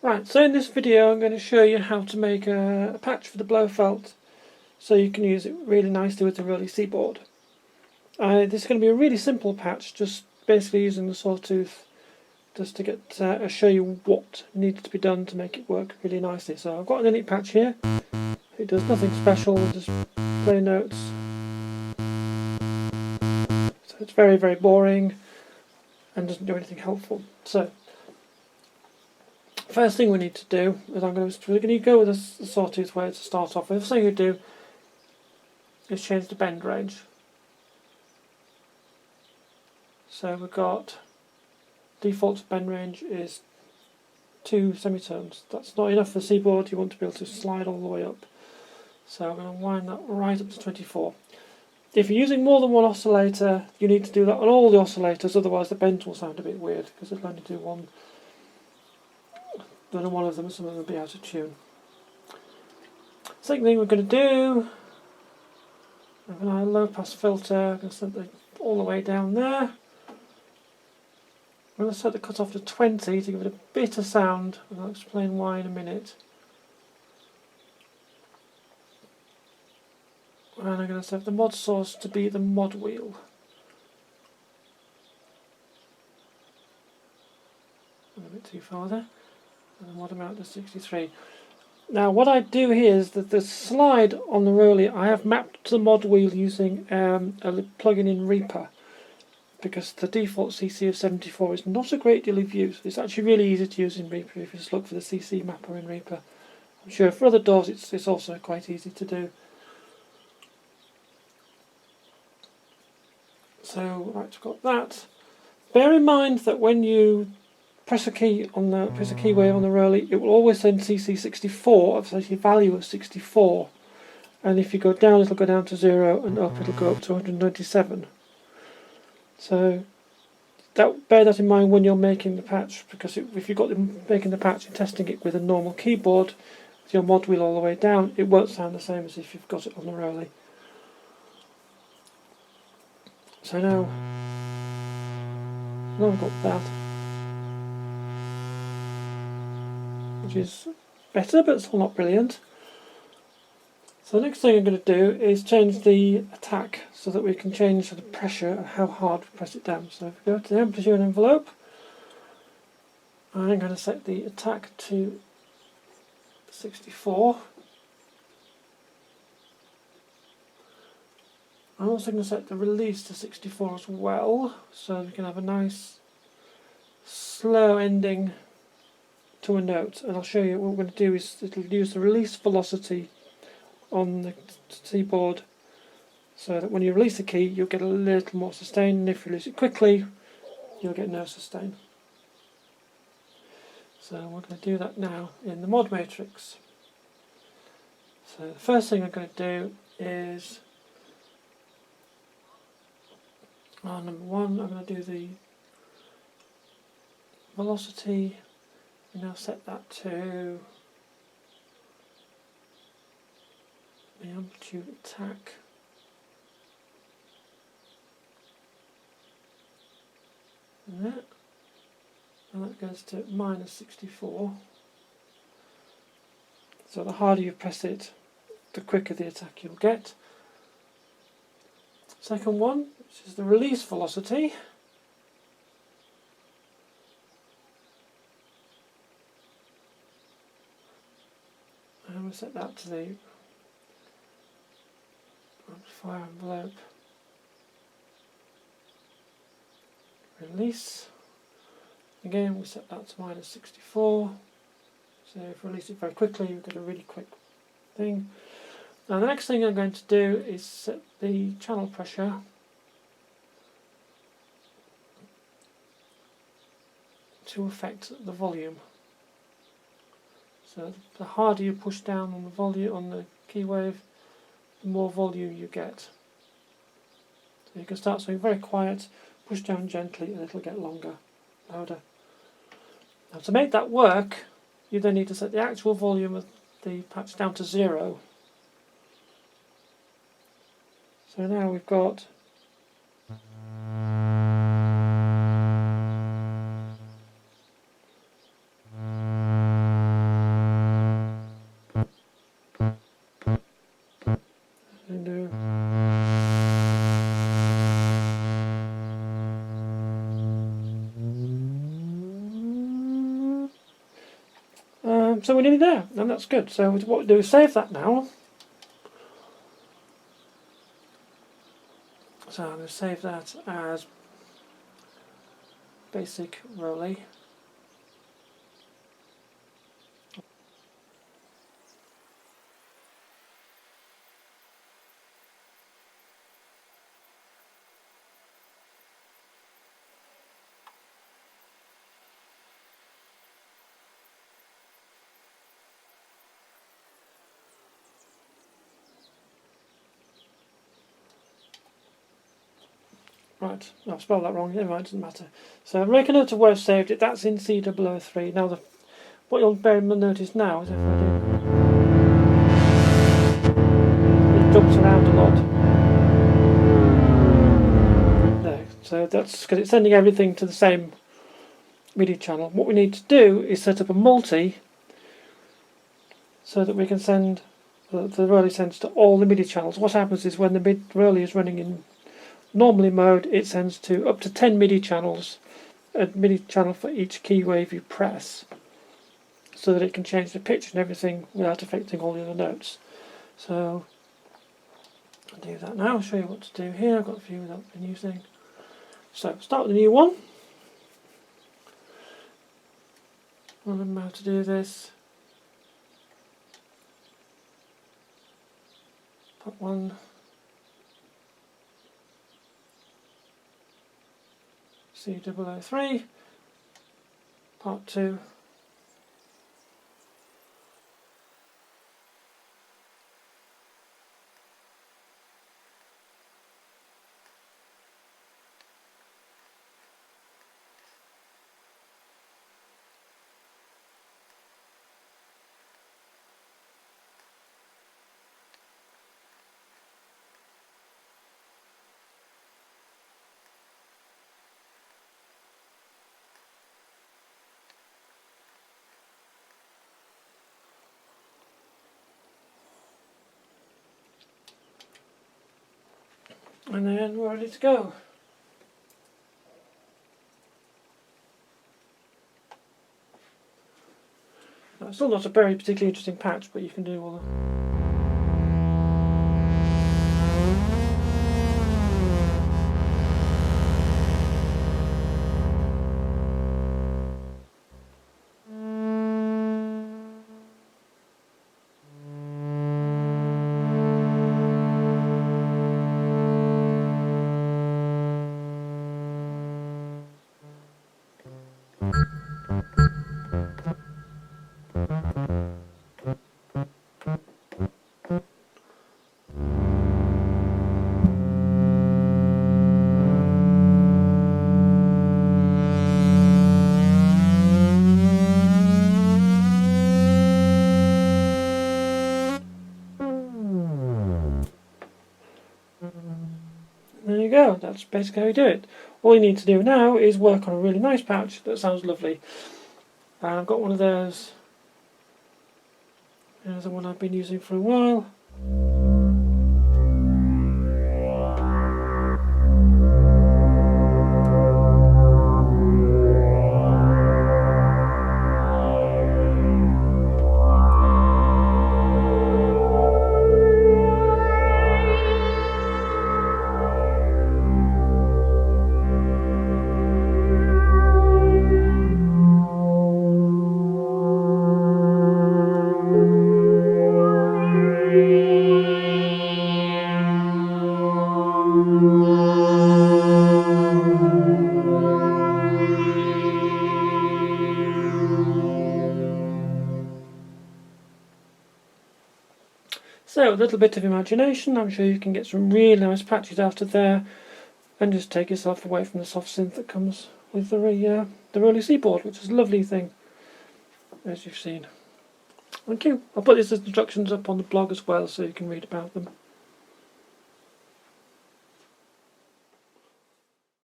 Right, so in this video I'm going to show you how to make a patch for the Blofeld so you can use it really nicely with the Roli Seaboard. This is going to be a really simple patch, just basically using the sawtooth just to get show you what needs to be done to make it work really nicely. So I've got an init patch here. It does nothing special, just play notes. So it's very, very boring and doesn't do anything helpful. So first thing we need to do is we're going to go with the sawtooth way to start off with. The first thing you do is change the bend range. So we've got default bend range is 2 semitones. That's not enough for the Seaboard, you want to be able to slide all the way up. So I'm going to wind that right up to 24. If you're using more than one oscillator, you need to do that on all the oscillators, otherwise the bend will sound a bit weird because it'll only do one. Then on one of them, some of them will be out of tune. Second thing we're going to do, I'm going to have a low pass filter, I'm going to set it all the way down there. I'm going to set the cutoff to 20 to give it a bit of sound, and I'll explain why in a minute. And I'm going to set the mod source to be the mod wheel. A bit too far there. And the mod amount to 63. Now what I do here is that the slide on the Roli I have mapped to the mod wheel using a plugin in Reaper, because the default CC of 74 is not a great deal of use. It's actually really easy to use in Reaper if you just look for the CC mapper in Reaper. I'm sure for other DAWs it's also quite easy to do. So right, we've got that. Bear in mind that when you press a key wave on the Roli, it will always send CC 64, so a value of 64. And if you go down, it'll go down to 0, and up it'll go up to 197. So bear that in mind when you're making the patch, because if you've got making the patch and testing it with a normal keyboard with your mod wheel all the way down, it won't sound the same as if you've got it on the Roli. So now I've got that, which is better but still not brilliant. So the next thing I'm going to do is change the attack so that we can change the pressure and how hard we press it down. So if we go to the amplitude envelope, I'm going to set the attack to 64. I'm also going to set the release to 64 as well, so we can have a nice slow ending to a note. And I'll show you what we're going to do is it'll use the release velocity on the Seaboard, so that when you release the key you'll get a little more sustain, and if you release it quickly you'll get no sustain. So we're going to do that now in the mod matrix. So the first thing I'm going to do is number one, I'm going to do the velocity, and now set that to the amplitude attack. And that goes to minus 64. So the harder you press it, the quicker the attack you'll get. Second one, which is the release velocity. And we'll set that to the amplifier envelope. Release. Again, we set that to minus 64. So if we release it very quickly, we get a really quick thing. Now the next thing I'm going to do is set the channel pressure to affect the volume. So the harder you push down on the volume on the key wave, the more volume you get. So you can start something very quiet, push down gently, and it'll get longer, louder. Now to make that work, you then need to set the actual volume of the patch down to 0. So now we've got So we're nearly there, and that's good. So what we do is save that now. So I'm going to save that as basic Roli. Right, I've spelled that wrong, never mind, doesn't matter. So make a note of where I've saved it, that's in C003. Now what you'll bear in notice now is if I do, it jumps around a lot. There, so that's because it's sending everything to the same MIDI channel. What we need to do is set up a multi so that we can send, the Roli sends to all the MIDI channels. What happens is when the Roli is running in normally mode, it sends to up to 10 MIDI channels, a MIDI channel for each key wave you press, so that it can change the pitch and everything without affecting all the other notes. So I'll do that now. I'll show you what to do here. I've got a few that I've been using. So start with a new one. I remember how to do this. Put one. C003, part 2. And then we're ready to go. Now, it's still not a very particularly interesting patch, but you can do all the... There you go, that's basically how you do it. All you need to do now is work on a really nice patch that sounds lovely. And I've got one of those. There's the one I've been using for a while. So, a little bit of imagination, I'm sure you can get some really nice patches out of there, and just take yourself away from the soft synth that comes with the Roli Seaboard, which is a lovely thing, as you've seen. Thank you. I'll put these instructions up on the blog as well, so you can read about them.